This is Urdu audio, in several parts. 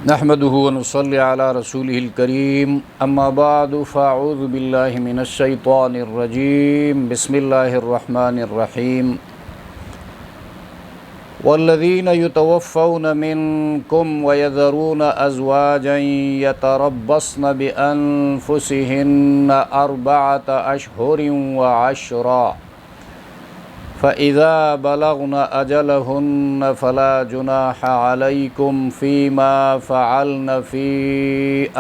نحمده ونصلي على رسوله الكريم اما بعد فاعوذ بالله من الشيطان الرجيم بسم الله الرحمن الرحيم والذين يتوفون منكم ويذرون أزواجا يتربصن بأنفسهن 4 أشهر وعشرا فإذا بلغن أجلهن فلا جناح عليكم فيما فعلن في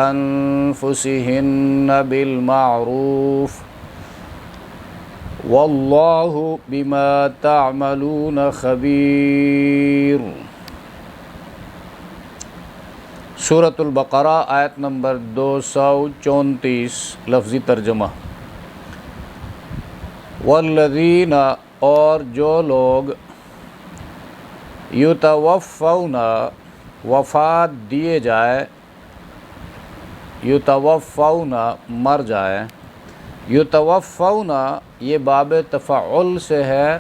أنفسهن بالمعروف واللہ بما تعملون خبیر۔ سورۃ البقرہ آیت نمبر 234 لفظی ترجمہ۔ والذین، اور جو لوگ، یتوفون، وفات دیے جائے، یتوفون مر جائے، یتوفون یہ باب تفعل سے ہے،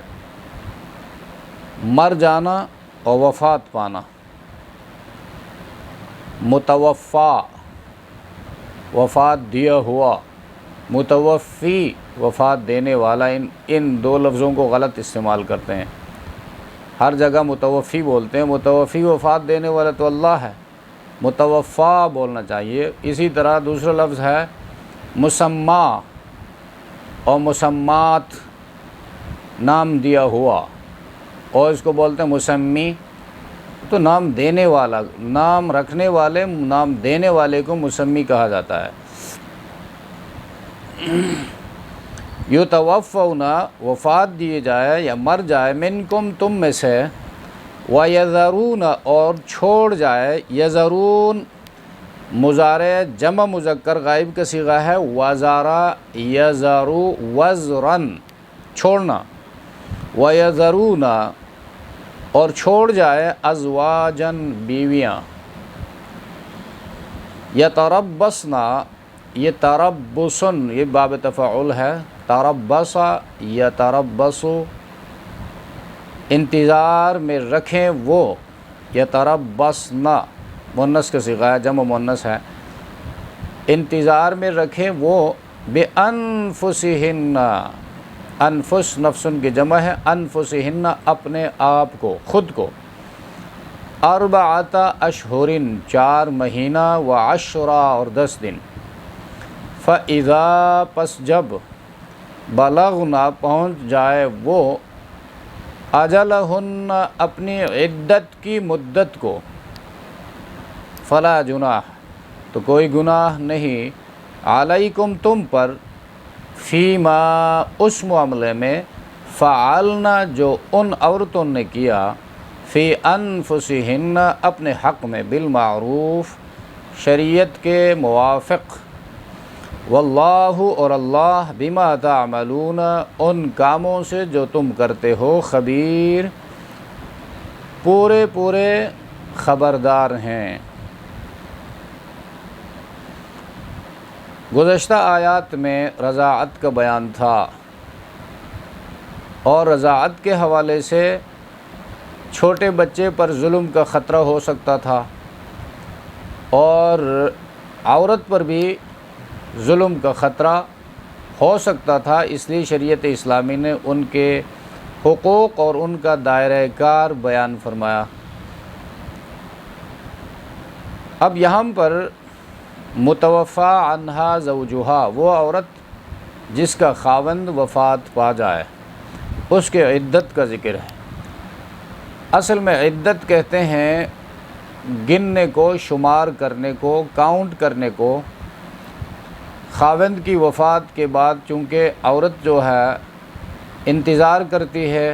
مر جانا اور وفات پانا۔ متوفا وفات دیا ہوا، متوفی وفات دینے والا، ان دو لفظوں کو غلط استعمال کرتے ہیں، ہر جگہ متوفی بولتے ہیں۔ متوفی وفات دینے والا تو اللہ ہے، متوفا بولنا چاہیے۔ اسی طرح دوسرا لفظ ہے مسمى اور مسمات، نام دیا ہوا، اور اس کو بولتے ہیں مسمی، تو نام دینے والا، نام رکھنے والے، نام دینے والے کو مسمی کہا جاتا ہے۔ یتوفون وفات دیے جائے یا مر جائے، منکم تم میں سے، ویذرون اور چھوڑ جائے، یذرون مضارع جمع مذکر غائب کا صیغہ ہے، وزارا یذرو وزرن چھوڑنا، ویذرون اور چھوڑ جائے، ازواجن بیویاں، یتربصن یہ تربصن یہ باب تفعل ہے، تربص یتربص انتظار میں رکھیں وہ، یتربصن مؤنث کا صیغہ ہے، جمع مؤنث ہے، انتظار میں رکھیں وہ، بِأَنفُسِهِنَّ انفس نفسن کی جمع ہے، انفسہن اپنے آپ کو، خود کو، 4 اشہر 4 مہینہ، و10 اور 10 دن، فَإِذَا پس جب، بلغنا پہنچ جائے وہ، اجلہن اپنی عدت کی مدت کو، فلا جناح تو کوئی گناہ نہیں، علیکم تم پر، فیما اس معاملے میں، فعلنا جو ان عورتوں نے کیا، فی انفسہن اپنے حق میں، بالمعروف شریعت کے موافق، واللہ اور اللہ، بما تعملون ان کاموں سے جو تم کرتے ہو، خبیر پورے خبردار ہیں۔ گزشتہ آیات میں رضاعت کا بیان تھا، اور رضاعت کے حوالے سے چھوٹے بچے پر ظلم کا خطرہ ہو سکتا تھا، اور عورت پر بھی ظلم کا خطرہ ہو سکتا تھا، اس لیے شریعت اسلامی نے ان کے حقوق اور ان کا دائرہ کار بیان فرمایا۔ اب یہاں پر متوفی عنہا زوجہا وہ عورت جس کا خاوند وفات پا جائے، اس کے عدت کا ذکر ہے۔ اصل میں عدت کہتے ہیں گننے کو، شمار کرنے کو، کاؤنٹ کرنے کو۔ خاوند کی وفات کے بعد چونکہ عورت جو ہے انتظار کرتی ہے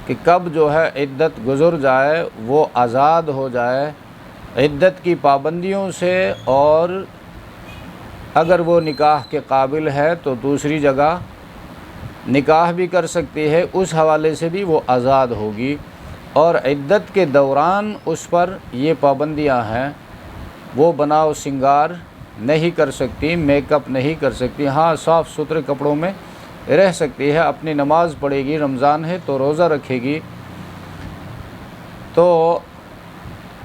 کہ کب جو ہے عدت گزر جائے، وہ آزاد ہو جائے عدت کی پابندیوں سے، اور اگر وہ نکاح کے قابل ہے تو دوسری جگہ نکاح بھی کر سکتی ہے، اس حوالے سے بھی وہ آزاد ہوگی۔ اور عدت کے دوران اس پر یہ پابندیاں ہیں، وہ بناؤ سنگار نہیں کر سکتی، میک اپ نہیں کر سکتی، ہاں صاف ستھرے کپڑوں میں رہ سکتی ہے، اپنی نماز پڑھے گی، رمضان ہے تو روزہ رکھے گی، تو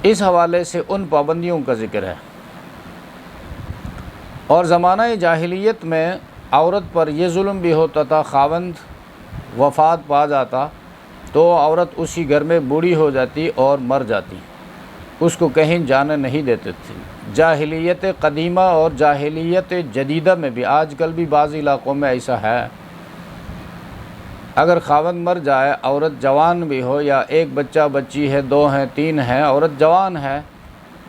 اس حوالے سے ان پابندیوں کا ذکر ہے۔ اور زمانہ جاہلیت میں عورت پر یہ ظلم بھی ہوتا تھا، خاوند وفات پا جاتا تو عورت اسی گھر میں بوڑھی ہو جاتی اور مر جاتی، اس کو کہیں جانے نہیں دیتے تھے۔ جاہلیت قدیمہ اور جاہلیت جدیدہ میں بھی، آج کل بھی بعض علاقوں میں ایسا ہے، اگر خاوند مر جائے، عورت جوان بھی ہو یا ایک بچہ بچی ہے، 2 ہیں 3 ہیں، عورت جوان ہے،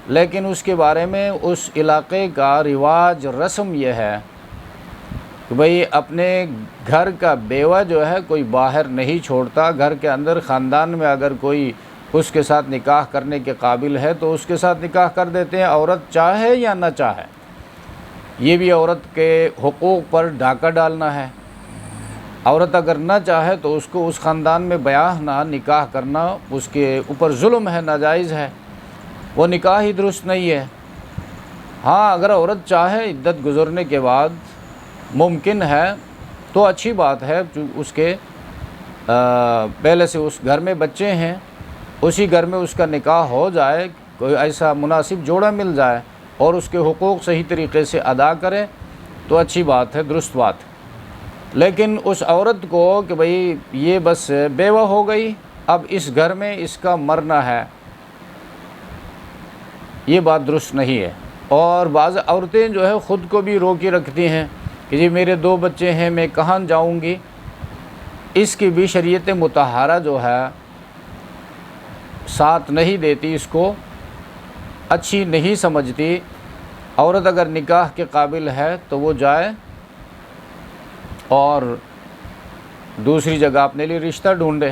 لیکن اس کے بارے میں اس علاقے کا رواج رسم یہ ہے کہ بھئی اپنے گھر کا بیوہ جو ہے کوئی باہر نہیں چھوڑتا، گھر کے اندر خاندان میں اگر کوئی اس کے ساتھ نکاح کرنے کے قابل ہے تو اس کے ساتھ نکاح کر دیتے ہیں، عورت چاہے یا نہ چاہے۔ یہ بھی عورت کے حقوق پر ڈاکہ ڈالنا ہے۔ عورت اگر نہ چاہے تو اس کو اس خاندان میں بیاہ نہ نکاح کرنا اس کے اوپر ظلم ہے، ناجائز ہے، وہ نکاح ہی درست نہیں ہے۔ ہاں اگر عورت چاہے عدت گزرنے کے بعد ممکن ہے تو اچھی بات ہے، اس کے پہلے سے اس گھر میں بچے ہیں، اسی گھر میں اس کا نکاح ہو جائے، کوئی ایسا مناسب جوڑا مل جائے اور اس کے حقوق صحیح طریقے سے ادا کرے تو اچھی بات ہے، درست بات ہے۔ لیکن اس عورت کو کہ بھئی یہ بس بیوہ ہو گئی، اب اس گھر میں اس کا مرنا ہے، یہ بات درست نہیں ہے۔ اور بعض عورتیں جو ہے خود کو بھی روکی رکھتی ہیں کہ جی میرے 2 بچے ہیں، میں کہاں جاؤں گی، اس کی بھی شریعت مطہرہ جو ہے ساتھ نہیں دیتی، اس کو اچھی نہیں سمجھتی۔ عورت اگر نکاح کے قابل ہے تو وہ جائے اور دوسری جگہ اپنے لیے رشتہ ڈھونڈے،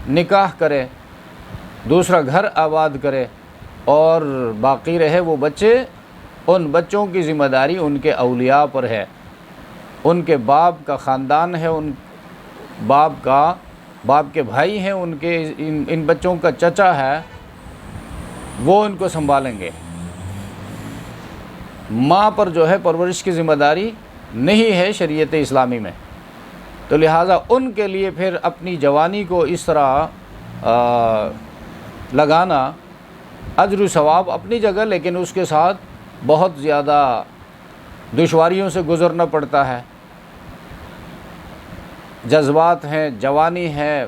نکاح کرے، دوسرا گھر آباد کرے اور باقی رہے وہ بچے، ان بچوں کی ذمہ داری ان کے اولیاء پر ہے، ان کے باپ کا خاندان ہے، ان باپ کے بھائی ہیں، ان کے ان بچوں کا چچا ہے، وہ ان کو سنبھالیں گے۔ ماں پر جو ہے پرورش کی ذمہ داری نہیں ہے شریعت اسلامی میں، تو لہٰذا ان کے لیے پھر اپنی جوانی کو اس طرح لگانا، اجر و ثواب اپنی جگہ، لیکن اس کے ساتھ بہت زیادہ دشواریوں سے گزرنا پڑتا ہے۔ جذبات ہیں، جوانی ہے،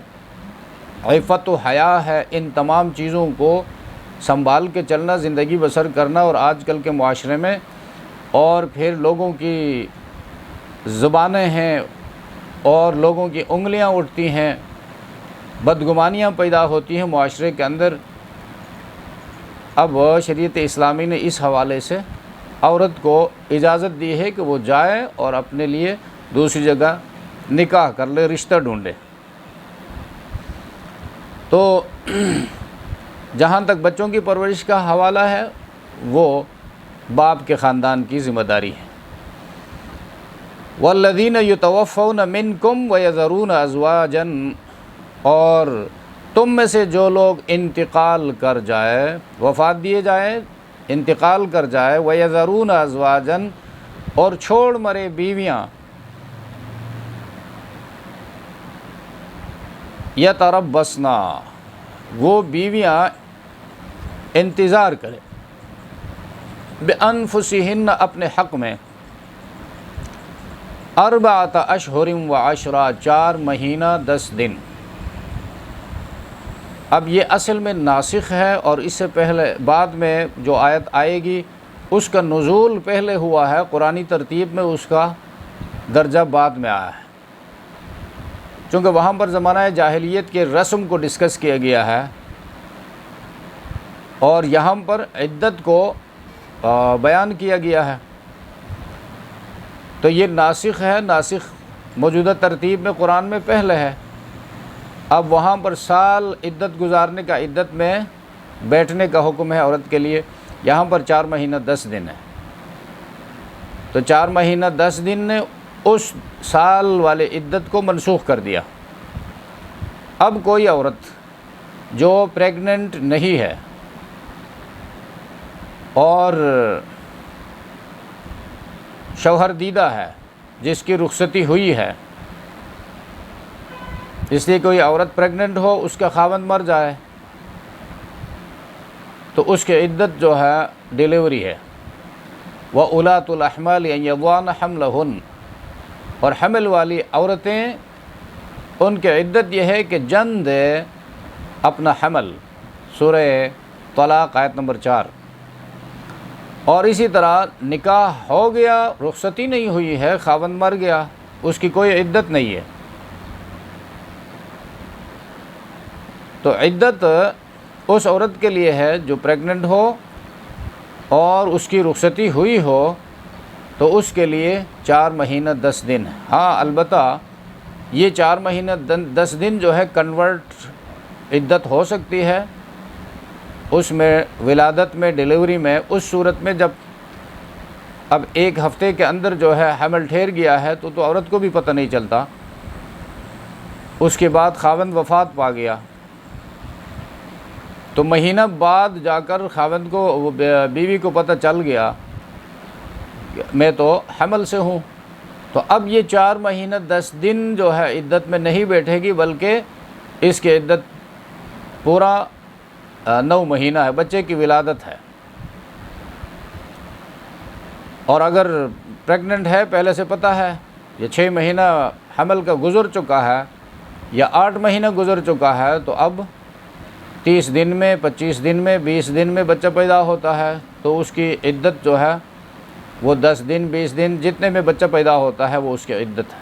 عفت و حیا ہے، ان تمام چیزوں کو سنبھال کے چلنا، زندگی بسر کرنا، اور آج کل کے معاشرے میں اور پھر لوگوں کی زبانیں ہیں اور لوگوں کی انگلیاں اٹھتی ہیں، بدگمانیاں پیدا ہوتی ہیں معاشرے کے اندر۔ اب شریعت اسلامی نے اس حوالے سے عورت کو اجازت دی ہے کہ وہ جائے اور اپنے لیے دوسری جگہ نکاح کر لے، رشتہ ڈھونڈے۔ تو جہاں تک بچوں کی پرورش کا حوالہ ہے وہ باپ کے خاندان کی ذمہ داری ہے۔ والذین یتوفون منکم ویذرون ازواجا، اور تم میں سے جو لوگ انتقال کر جائے، وفات دیے جائے، انتقال کر جائے، ویذرون ازواجا، اور چھوڑ مرے بیویاں، یتربصنا، وہ بیویاں انتظار کرے، بانفسہن، اپنے حق میں، 4 اشہر و 10، 4 مہینہ 10 دن۔ اب یہ اصل میں ناسخ ہے، اور اس سے پہلے بعد میں جو آیت آئے گی اس کا نزول پہلے ہوا ہے، قرآنی ترتیب میں اس کا درجہ بعد میں آیا ہے، چونکہ وہاں پر زمانہ جاہلیت کے رسم کو ڈسکس کیا گیا ہے، اور یہاں پر عدت کو بیان کیا گیا ہے، تو یہ ناسخ ہے۔ ناسخ موجودہ ترتیب میں قرآن میں پہلے ہے، اب وہاں پر سال عدت گزارنے کا، عدت میں بیٹھنے کا حکم ہے عورت کے لیے، یہاں پر 4 مہینہ 10 دن ہے، تو 4 مہینہ 10 دن نے اس سال والے عدت کو منسوخ کر دیا۔ اب کوئی عورت جو پریگننٹ نہیں ہے اور شوہر دیدہ ہے، جس کی رخصتی ہوئی ہے، اس لیے کوئی عورت پریگننٹ ہو، اس کا خاوند مر جائے تو اس کی عدت جو ہے ڈیلیوری ہے۔ وَأُولَاتُ الْأَحْمَالِ أَن يَضَعْنَ حَمْلَهُنَّ، اور حمل والی عورتیں ان کی عدت یہ ہے کہ جن دے اپنا حمل، سورہ طلاق آیت نمبر 4۔ اور اسی طرح نکاح ہو گیا، رخصتی نہیں ہوئی ہے، خاوند مر گیا، اس کی کوئی عدت نہیں ہے۔ تو عدت اس عورت کے لیے ہے جو پریگننٹ ہو اور اس کی رخصتی ہوئی ہو، تو اس کے لیے 4 مہینہ 10 دن۔ ہاں البتہ یہ 4 مہینہ 10 دن جو ہے کنورٹ عدت ہو سکتی ہے اس میں، ولادت میں، ڈیلیوری میں، اس صورت میں جب اب 1 ہفتے کے اندر جو ہے حمل ٹھہر گیا ہے تو عورت کو بھی پتہ نہیں چلتا، اس کے بعد خاوند وفات پا گیا تو مہینہ بعد جا کر خاوند کو، بیوی کو پتہ چل گیا میں تو حمل سے ہوں، تو اب یہ 4 مہینہ 10 دن جو ہے عدت میں نہیں بیٹھے گی، بلکہ اس کی عدت پورا 9 مہینہ ہے، بچے کی ولادت ہے۔ اور اگر پریگننٹ ہے، پہلے سے پتہ ہے یہ 6 مہینہ حمل کا گزر چکا ہے یا 8 مہینہ گزر چکا ہے، تو اب 30 دن میں، 25 دن میں، 20 دن میں بچہ پیدا ہوتا ہے، تو اس کی عدت جو ہے وہ 10 دن، 20 دن، جتنے میں بچہ پیدا ہوتا ہے وہ اس کی عدت ہے۔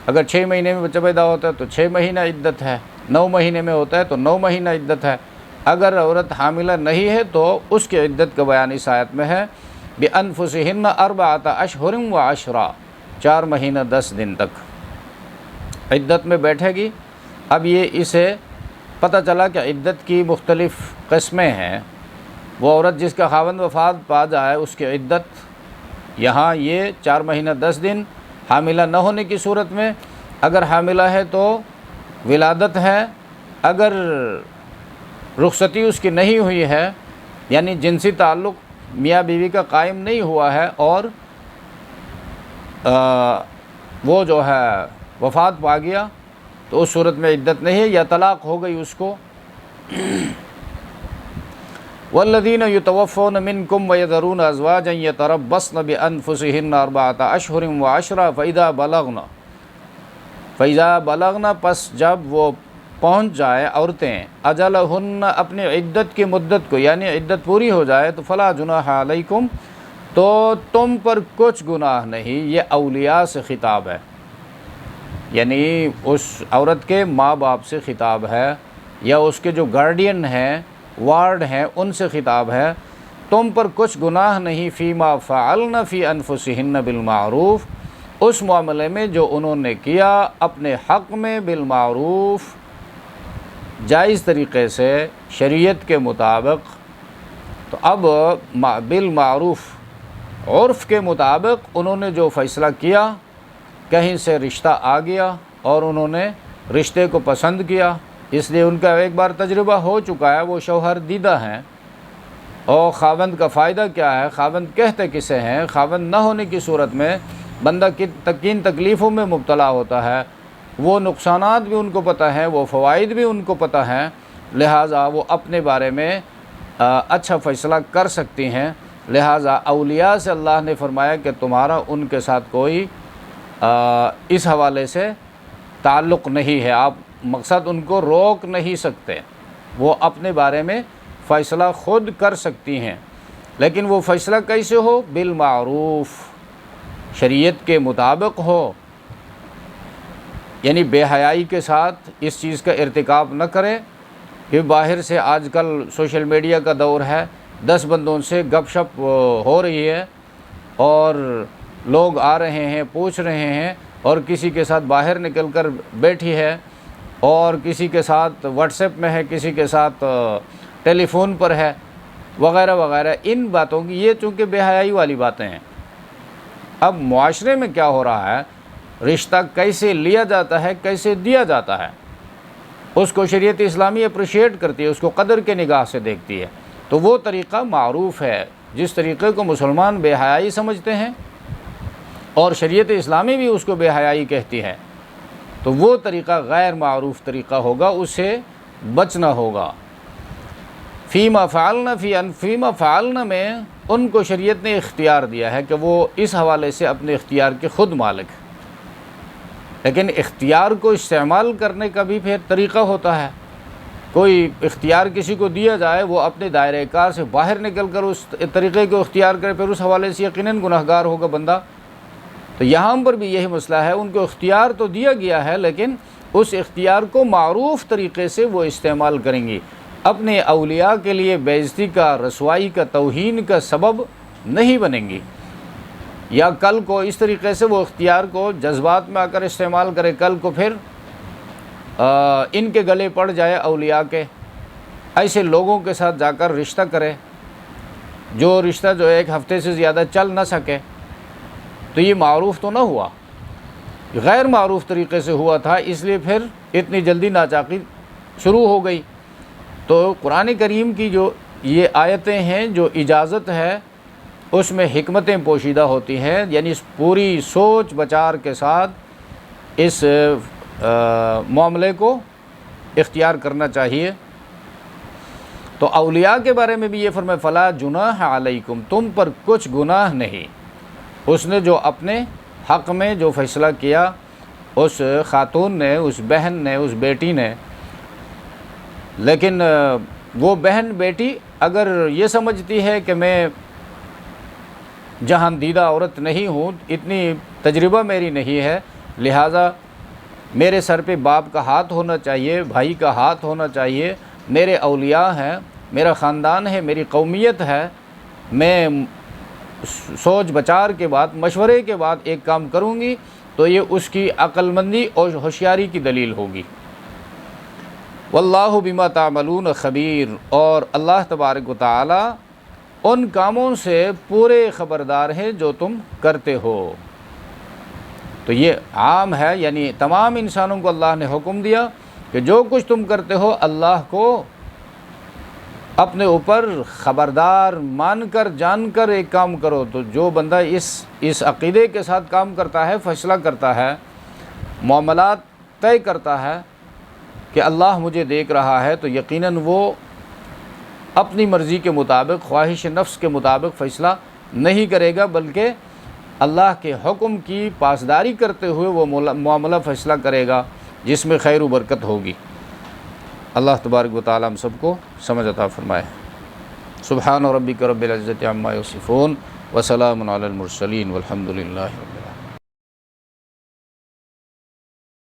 اگر 6 مہینے میں بچہ پیدا ہوتا ہے تو 6 مہینہ عدت ہے، 9 مہینے میں ہوتا ہے تو 9 مہینہ عدت ہے۔ اگر عورت حاملہ نہیں ہے تو اس کی عدت کا بیان اس آیت میں ہے، بِأَنفُسِهِنَّ 4 أَشْهُرٍ وَعَشْرًا، 4 مہینہ 10 دن تک عدت میں بیٹھے گی۔ اب یہ اسے پتہ چلا کہ عدت کی مختلف قسمیں ہیں، وہ عورت جس کا خاوند وفات پا جائے اس کی عدت یہاں یہ 4 مہینہ 10 دن، حاملہ نہ ہونے کی صورت میں، اگر حاملہ ہے تو ولادت ہے، اگر رخصتی اس کی نہیں ہوئی ہے یعنی جنسی تعلق میاں بیوی کا قائم نہیں ہوا ہے اور وہ جو ہے وفات پا گیا تو اس صورت میں عدت نہیں ہے، یا طلاق ہو گئی اس کو۔ والذین یتوفون منکم ویذرون ازواجا یتربصن بانفسہن 4 اشہر وعشرا فاذا بلغن، پس جب وہ پہنچ جائے عورتیں اجلہن، اپنی عدت کی مدت کو، یعنی عدت پوری ہو جائے، تو فلا جناح علیکم، تو تم پر کچھ گناہ نہیں۔ یہ اولیاء سے خطاب ہے، یعنی اس عورت کے ماں باپ سے خطاب ہے، یا اس کے جو گارڈین ہیں، وارڈ ہیں، ان سے خطاب ہے۔ تم پر کچھ گناہ نہیں، فیما فعلن فی انفسہن بالمعروف، اس معاملے میں جو انہوں نے کیا اپنے حق میں، بالمعروف، جائز طریقے سے، شریعت کے مطابق۔ تو اب بالمعروف، عرف کے مطابق انہوں نے جو فیصلہ کیا، کہیں سے رشتہ آ گیا اور انہوں نے رشتے کو پسند کیا، اس لیے ان کا ایک بار تجربہ ہو چکا ہے، وہ شوہر دیدہ ہیں، اور خاوند کا فائدہ کیا ہے، خاوند کہتے کسے ہیں، خاوند نہ ہونے کی صورت میں بندہ کن تکلیفوں میں مبتلا ہوتا ہے، وہ نقصانات بھی ان کو پتہ ہیں، وہ فوائد بھی ان کو پتہ ہیں، لہٰذا وہ اپنے بارے میں اچھا فیصلہ کر سکتی ہیں۔ لہٰذا اولیاء سے اللہ نے فرمایا کہ تمہارا ان کے ساتھ کوئی اس حوالے سے تعلق نہیں ہے، آپ مقصد ان کو روک نہیں سکتے، وہ اپنے بارے میں فیصلہ خود کر سکتی ہیں، لیکن وہ فیصلہ کیسے ہو؟ بالمعروف، شریعت کے مطابق ہو، یعنی بے حیائی کے ساتھ اس چیز کا ارتکاب نہ کرے کہ باہر سے آج کل سوشل میڈیا کا دور ہے، 10 بندوں سے گپ شپ ہو رہی ہے اور لوگ آ رہے ہیں، پوچھ رہے ہیں، اور کسی کے ساتھ باہر نکل کر بیٹھی ہے، اور کسی کے ساتھ واٹس ایپ میں ہے، کسی کے ساتھ ٹیلی فون پر ہے، وغیرہ وغیرہ۔ ان باتوں کی، یہ چونکہ بے حیائی والی باتیں ہیں۔ اب معاشرے میں کیا ہو رہا ہے، رشتہ کیسے لیا جاتا ہے، کیسے دیا جاتا ہے، اس کو شریعت اسلامی اپریشیٹ کرتی ہے، اس کو قدر کے نگاہ سے دیکھتی ہے، تو وہ طریقہ معروف ہے۔ جس طریقے کو مسلمان بے حیائی سمجھتے ہیں اور شریعت اسلامی بھی اس کو بے حیائی کہتی ہے، تو وہ طریقہ غیر معروف طریقہ ہوگا، اس سے بچنا ہوگا۔ فیما فعلنا میں ان کو شریعت نے اختیار دیا ہے کہ وہ اس حوالے سے اپنے اختیار کے خود مالک ہیں، لیکن اختیار کو استعمال کرنے کا بھی پھر طریقہ ہوتا ہے۔ کوئی اختیار کسی کو دیا جائے، وہ اپنے دائرۂ کار سے باہر نکل کر اس طریقے کو اختیار کرے، پھر اس حوالے سے یقیناً گناہگار ہوگا بندہ۔ تو یہاں پر بھی یہی مسئلہ ہے، ان کو اختیار تو دیا گیا ہے لیکن اس اختیار کو معروف طریقے سے وہ استعمال کریں گی، اپنے اولیاء کے لیے بے عزتی کا، رسوائی کا، توہین کا سبب نہیں بنیں گی، یا کل کو اس طریقے سے وہ اختیار کو جذبات میں آ کر استعمال کرے، کل کو پھر ان کے گلے پڑ جائے اولیاء کے، ایسے لوگوں کے ساتھ جا کر رشتہ کرے جو رشتہ جو ایک ہفتے سے زیادہ چل نہ سکے، تو یہ معروف تو نہ ہوا، غیر معروف طریقے سے ہوا تھا، اس لیے پھر اتنی جلدی ناچاقی شروع ہو گئی۔ تو قرآن کریم کی جو یہ آیتیں ہیں، جو اجازت ہے، اس میں حکمتیں پوشیدہ ہوتی ہیں، یعنی اس پوری سوچ بچار کے ساتھ اس معاملے کو اختیار کرنا چاہیے۔ تو اولیاء کے بارے میں بھی یہ فرمائے فلا جناح علیکم، تم پر کچھ گناہ نہیں۔ اس نے جو اپنے حق میں جو فیصلہ کیا، اس خاتون نے، اس بہن نے، اس بیٹی نے، لیکن وہ بہن بیٹی اگر یہ سمجھتی ہے کہ میں جہاندیدہ عورت نہیں ہوں، اتنی تجربہ میری نہیں ہے، لہٰذا میرے سر پہ باپ کا ہاتھ ہونا چاہیے، بھائی کا ہاتھ ہونا چاہیے، میرے اولیاء ہیں، میرا خاندان ہے، میری قومیت ہے، میں سوچ بچار کے بعد، مشورے کے بعد ایک کام کروں گی، تو یہ اس کی عقل مندی اور ہوشیاری کی دلیل ہوگی۔ واللہ بما تعملون خبیر، اور اللہ تبارک و تعالی ان کاموں سے پورے خبردار ہے جو تم کرتے ہو۔ تو یہ عام ہے، یعنی تمام انسانوں کو اللہ نے حکم دیا کہ جو کچھ تم کرتے ہو اللہ کو اپنے اوپر خبردار مان کر، جان کر ایک کام کرو۔ تو جو بندہ اس عقیدے کے ساتھ کام کرتا ہے، فیصلہ کرتا ہے، معاملات طے کرتا ہے کہ اللہ مجھے دیکھ رہا ہے، تو یقیناً وہ اپنی مرضی کے مطابق، خواہش نفس کے مطابق فیصلہ نہیں کرے گا، بلکہ اللہ کے حکم کی پاسداری کرتے ہوئے وہ معاملہ فیصلہ کرے گا جس میں خیر و برکت ہوگی۔ اللہ تبارک و تعالی ہم سب کو سمجھ عطا فرمائے۔ سبحان ربک رب العزت عما یصفون وسلام علی المرسلین والحمد للہ رب العالمین۔